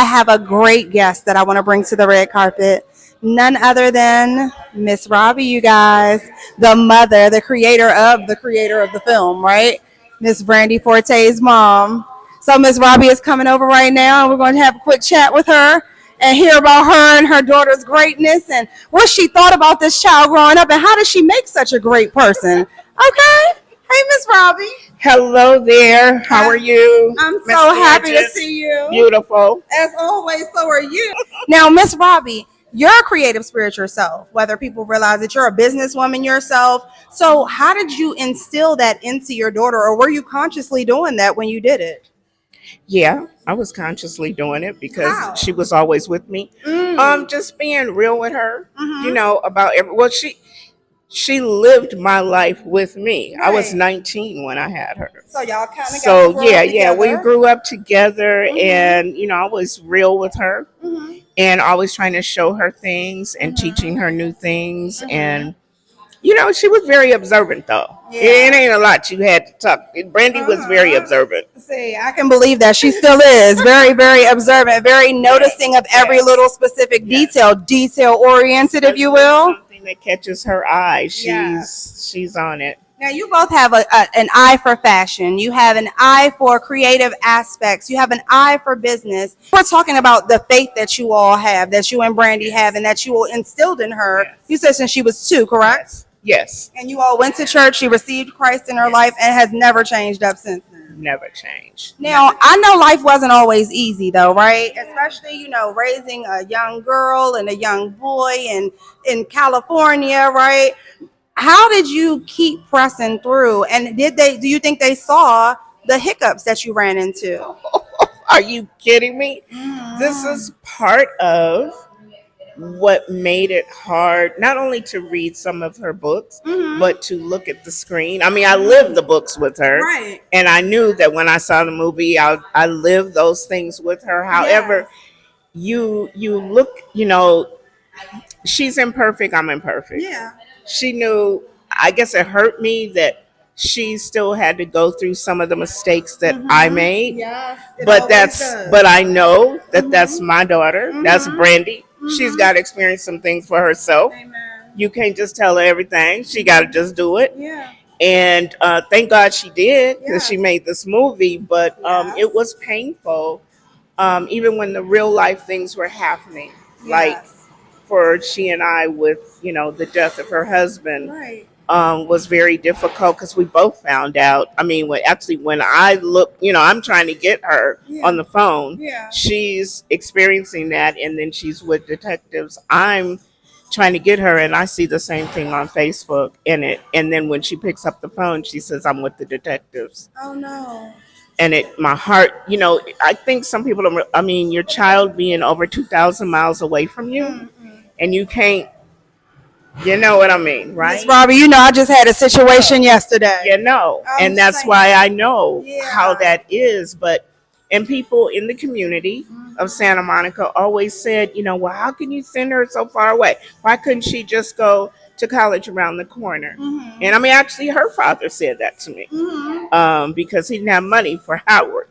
have a great guest that I want to bring to the red carpet. None other than Miss Robbie, you guys, the mother, the creator of the film, right? Miss Brandi Forte's mom. So Miss Robbie is coming over right now, and we're going to have a quick chat with her and hear about her and her daughter's greatness and what she thought about this child growing up and how did she make such a great person. Okay? Hey, Miss Robbie. Hello there. How are you? I'm Miss so happy to Gorgeous? see you. Beautiful. As always, so are you. Now, Miss Robbie, you're a creative spirit yourself, whether people realize that you're a businesswoman yourself. So how did you instill that into your daughter, or were you consciously doing that when you did it? Yeah, I was consciously doing it because How? she was always with me. Just being real with her, about she lived my life with me. I was Right. 19 when I had her. So y'all kind of got to So grow yeah, up yeah, we together. grew up together, and I was real with her Mhm. and always trying to show her things and teaching her new things. And she was very observant, though. Yeah. It ain't a lot you had to talk. Brandy was very observant. See, I can believe that she still is very, very observant, very noticing of every yes. little specific Yes. detail oriented, if you will. Something that catches her eye. Yeah. She's on it. Now, you both have an eye for fashion. You have an eye for creative aspects. You have an eye for business. We're talking about the faith that you all have, that you and Brandy have, and that you all instilled in her. Yes. You said since she was 2, correct? Yes. And you all went to church. She received Christ in her life and has never changed up since then. Never changed. Now, I know life wasn't always easy, though, right? Especially, raising a young girl and a young boy in California, right? How did you keep pressing through? And do you think they saw the hiccups that you ran into? Are you kidding me? Mm-hmm. This is part of what made it hard, not only to read some of her books, but to look at the screen. I mean, I lived the books with her. Right. And I knew that when I saw the movie, I lived those things with her. However, you look, she's imperfect, I'm imperfect. Yeah. She knew, I guess it hurt me that she still had to go through some of the mistakes that I made. Yes. But I know that that's my daughter. That's Brandy. She's got to experience some things for herself. Amen. You can't just tell her everything. She got to just do it. Yeah. And thank God she did, because Yes. she made this movie. But Yes. it was painful, even when the real life things were happening. Like Yes. for she and I with, the death of her husband. Right. Was very difficult because we both found out. I mean, when I look, I'm trying to get her on the phone. Yeah. She's experiencing that, and then she's with detectives. I'm trying to get her, and I see the same thing on Facebook in it. And then when she picks up the phone, she says, "I'm with the detectives." Oh no. And my heart, I think some people don't. I mean, your child being over 2,000 miles away from you, and you can't. You know what I mean, right? Miss Robbie, I just had a situation yesterday. And that's why I know Yeah. how that is. And people in the community of Santa Monica always said, well, how can you send her so far away? Why couldn't she just go to college around the corner? And I mean, actually, her father said that to me because he didn't have money for Howard.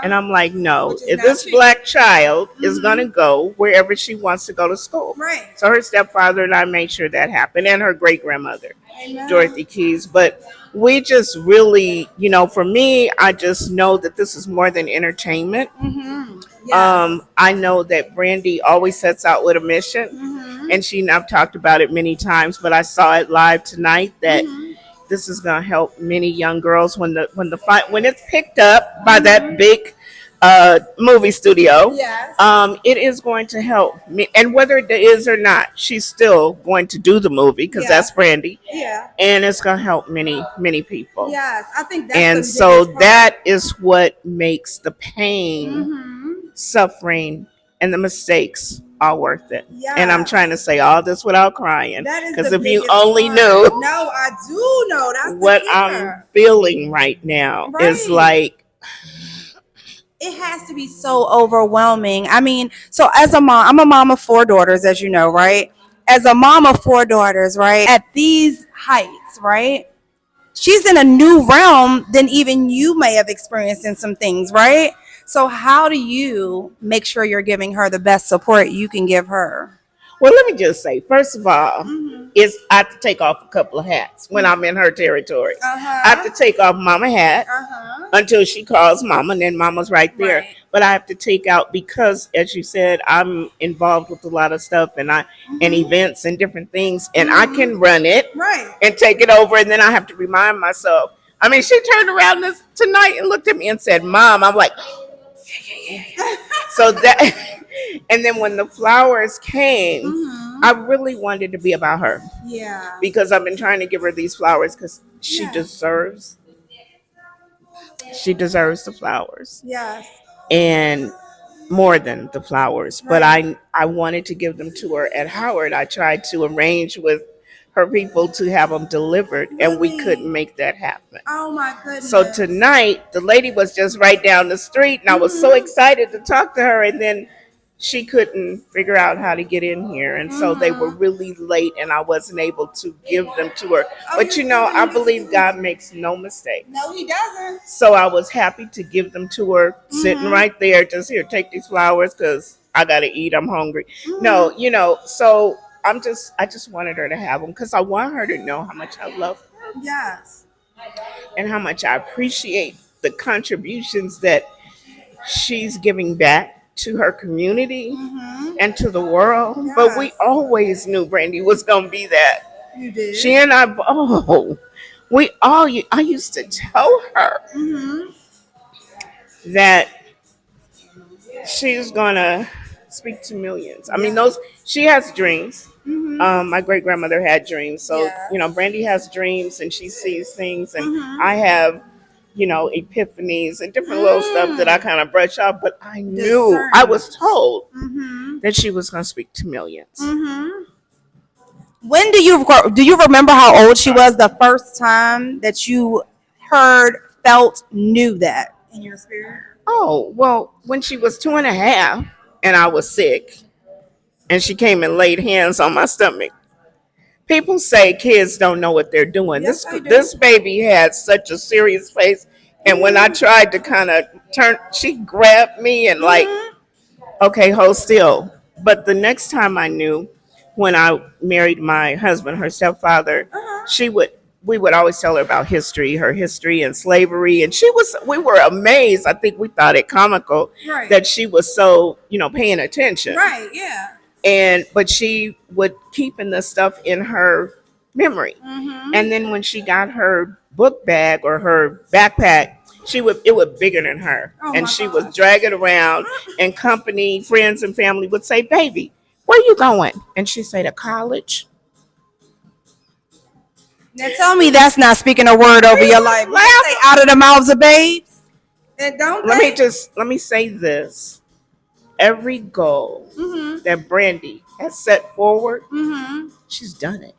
And I'm like, no, Which is if not this cheap. black child is going to go wherever she wants to go to school. Right. So her stepfather and I made sure that happened, and her great grandmother, Amen. Dorothy Keys. But we just really, for me, I just know that this is more than entertainment. Yes. I know that Brandy always sets out with a mission, and I've talked about it many times, but I saw it live tonight that this is going to help many young girls when it's picked up by that big movie studio. Yes. It is going to help me, and whether it is or not, she's still going to do the movie because that's Brandy, Yeah. and it's going to help many, many people. Yes. I think that's And the so biggest part. that is what makes the pain, suffering, and the mistakes all worth it. And I'm Yes. trying to say all this without crying, That is because the if you biggest only part. knew No, I do know. That's what the I'm kicker. feeling right now, is Right. like, It has to be so overwhelming. I mean, so as a mom, I'm a mom of 4 daughters, as you know, right? As a mom of 4 daughters, right? At these heights, right? She's in a new realm than even you may have experienced in some things, right? So how do you make sure you're giving her the best support you can give her? Well, let me just say, first of all, Mm-hmm. is I have to take off a couple of hats when I'm in her territory. I have to Uh-huh. take off mama hat Uh-huh. until she calls mama, and then mama's right there. Right. But I have to take out because, as you said, I'm involved with a lot of stuff and Mm-hmm. events and different things, and I Mm-hmm. can run it Right. and take it over, and then I have to remind myself. I mean, she turned around this tonight and looked at me and said, "Mom," I'm like, so that, and then when the flowers came, Mm-hmm. I really wanted to be about her Yeah. because I've been trying to give her these flowers because Yeah. she deserves the flowers Yes. and more than the flowers. But Right. I wanted to give them to her at Howard. I tried to arrange with her people to have them delivered, and we couldn't Really? make that happen. Oh my goodness. So tonight, the lady was just right down the street, and I was so Mm-hmm. excited to talk to her. And then she couldn't figure out how to get in here, and so they were Mm-hmm. really late, and I wasn't able to give them to her. Oh, But you're I still believe God makes no mistakes. No, he doesn't. So I was happy to give them to her, sitting Mm-hmm. right there. Just here, take these flowers because I gotta eat. I'm hungry. No, Mm-hmm. So I just wanted her to have them because I want her to know how much I love her Yes. and how much I appreciate the contributions that she's giving back to her community Mm-hmm. and to the world. But we Yes. always knew Brandy was gonna be that. You did. She and I, I used to tell her Mm-hmm. that she's gonna speak to millions. I mean, Yeah. she has dreams. Mm-hmm. My great grandmother had dreams, so Yes. Brandy has dreams and she sees things, and Mm-hmm. I have epiphanies and different little stuff that I kind of brush off. But I knew I was told Mm-hmm. that she was gonna speak to millions. Mm-hmm. When do you remember how old she was the first time that you heard, felt, knew that in your spirit? Oh well, when she was 2.5 and I was sick, and she came and laid hands on my stomach. People say kids don't know what they're doing. Yes, I do. This baby had such a serious face, and when I tried to kind of turn, she grabbed me and like, Mm-hmm. okay, hold still. But the next time I knew, when I married my husband, her stepfather, Uh-huh. we would always tell her about her history and slavery, and we were amazed. I think we thought it comical Right. that she was so paying attention. Right. Yeah. But she would keep in the stuff in her memory. Mm-hmm. And then when she got her book bag or her backpack, it was bigger than her, Oh and my she gosh. was dragging around, and company, friends, and family would say, "Baby, where you going?" And she'd say, "To college." Now tell me that's not speaking a word over your life. You Laugh. say out of the mouths of babes. And don't they? Let me say this: every goal Mm-hmm. that Brandy has set forward, Mm-hmm. she's done it.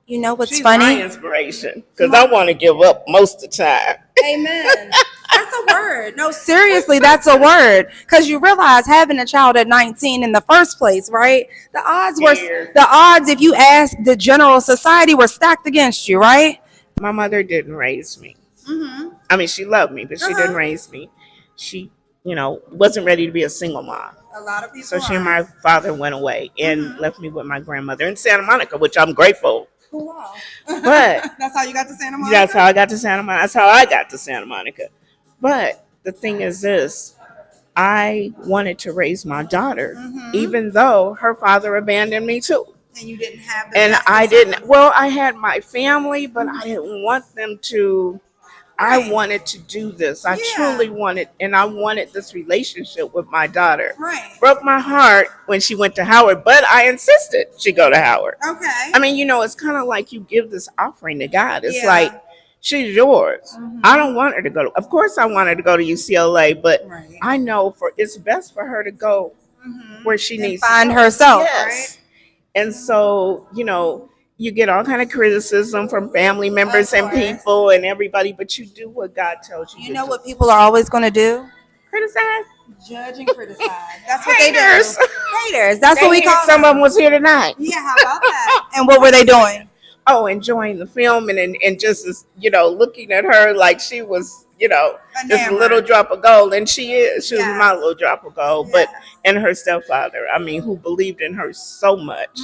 You know what's She's my funny? inspiration because I want to give up most of the time. Amen. That's a word. No, seriously, that's a word. Because you realize having a child at 19 in the first place, right? Scared. The odds, if you ask the general society, were stacked against you, right? My mother didn't raise me. Mm-hmm. I mean, she loved me, but she didn't Uh-huh. raise me. She, wasn't ready to be a single mom. A lot of people. So she and are. my father went away and Mhm. left me with my grandmother in Santa Monica, which I'm grateful. Wow. But That's how you got to Santa Monica? that's how I got to Santa Monica. That's how I got to Santa Monica. But the thing is this: I wanted to raise my daughter, Mhm. even though her father abandoned me too. And you didn't have the And best I of didn't. circumstances. Well, I had my family, but I didn't want them to. I Right. wanted to do this. I Yeah. truly wanted, and I wanted this relationship with my daughter. Right. Broke my heart when she went to Howard, but I insisted she go to Howard. Okay. I mean, it's kind of like you give this offering to God. It's Yeah. like she's yours. Mhm. I don't want her to go to. Of course, I want her to go to UCLA, but Right. I know it's best for her to go Mhm. where she And needs find to go. herself, Yes. And so, you get all kind of criticism from family members and course. people and everybody, but you do what God tells you. You to know do. what people are always going to do? Criticize? Judge and criticize. That's what they Haters. do. Haters. That's They what we here, call some them. of them was here tonight. Yeah, how about that? And what were they doing? Oh, enjoying the film and just looking at her like she was, this Enamored. little drop of gold, and she is. She was Yes. my little drop of gold. Yes. And her stepfather, I mean, who believed in her so much.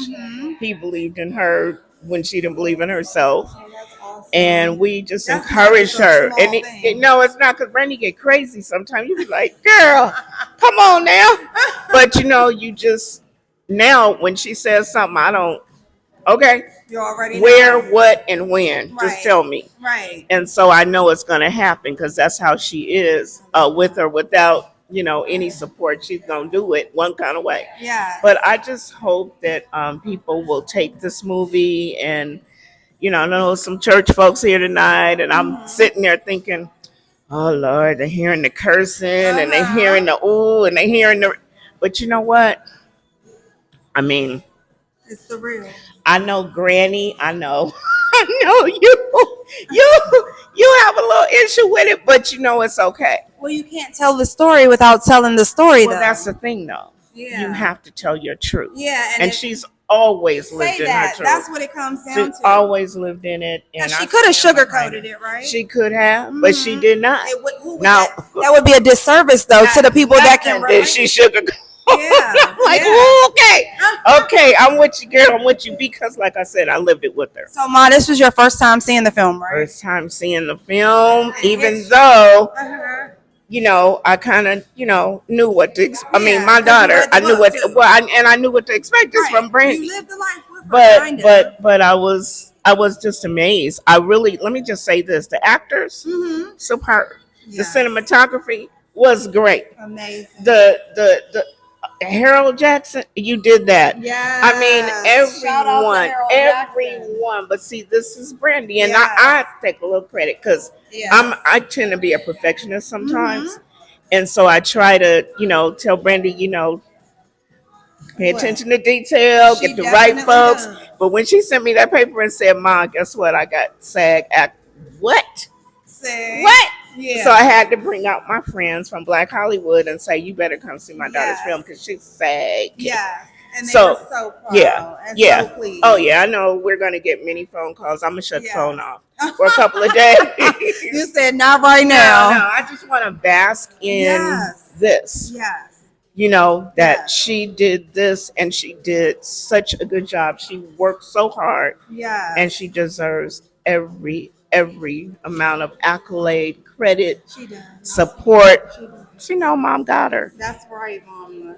He believed in her when she didn't believe in herself. Oh, that's awesome. And we just That's encouraged not just a her. small And thing. no, it's not, because Brandi get crazy sometimes. You be like, girl, come on now. But you just, now when she says something, I don't, okay, You already where, know. what, and when. Right. Just tell me. Right. And so I know it's going to happen, because that's how she is, with or without, any support. She's going to do it one kind of way. Yeah. But I just hope that people will take this movie. And, I know some church folks here tonight, and I'm sitting there thinking, oh, Lord, they're hearing the cursing, and they're hearing the ooh, and they're hearing the, but you know what? I mean, It's the real. I know, Granny. I know. I know you have a little issue with it, but it's okay. Well, you can't tell the story without telling the story, Well, though. that's the thing, though. Yeah. You have to tell your truth. Yeah, and she's always lived say in that. her truth. That's what it comes down She's to. always lived in it. And she could have sugarcoated it, right? She could have, but she did not. Now that would be a disservice, though, to the people that can relate. Did she sugarcoat? Yeah. I'm like, okay, I'm with you, girl. I'm with you, because, like I said, I lived it with her. So, Ma, this was your first time seeing the film, right? First time seeing the film, even though, I kind of, knew what to expect. I mean, my daughter, I knew what, and I knew what to expect just from Brandi. You lived the life with her, but I was just amazed. I really, let me just say this: the actors, superb. Yes. The cinematography was great. Amazing. The Harold Jackson, you did that. Yeah. I mean, everyone. But see, this is Brandi, and I take a little credit, because I tend to be a perfectionist sometimes, and so I try to tell Brandi, pay attention to detail, get the right folks. Does. But when she sent me that paper and said, "Ma, guess what? I got SAG act." What? SAG. What? Yeah. So I had to bring out my friends from Black Hollywood and say, "You better come see my daughter's film, because she's SAG." Yes. And they were so proud and so pleased. Oh yeah, I know we're gonna get many phone calls. I'm gonna shut the phone off for a couple of days. You said not right now. No, I just want to bask in this. Yes. That she did this, and she did such a good job. She worked so hard. Yeah. And she deserves every amount of accolade, credit, she does. support. She know Mom got her. That's right, Mama.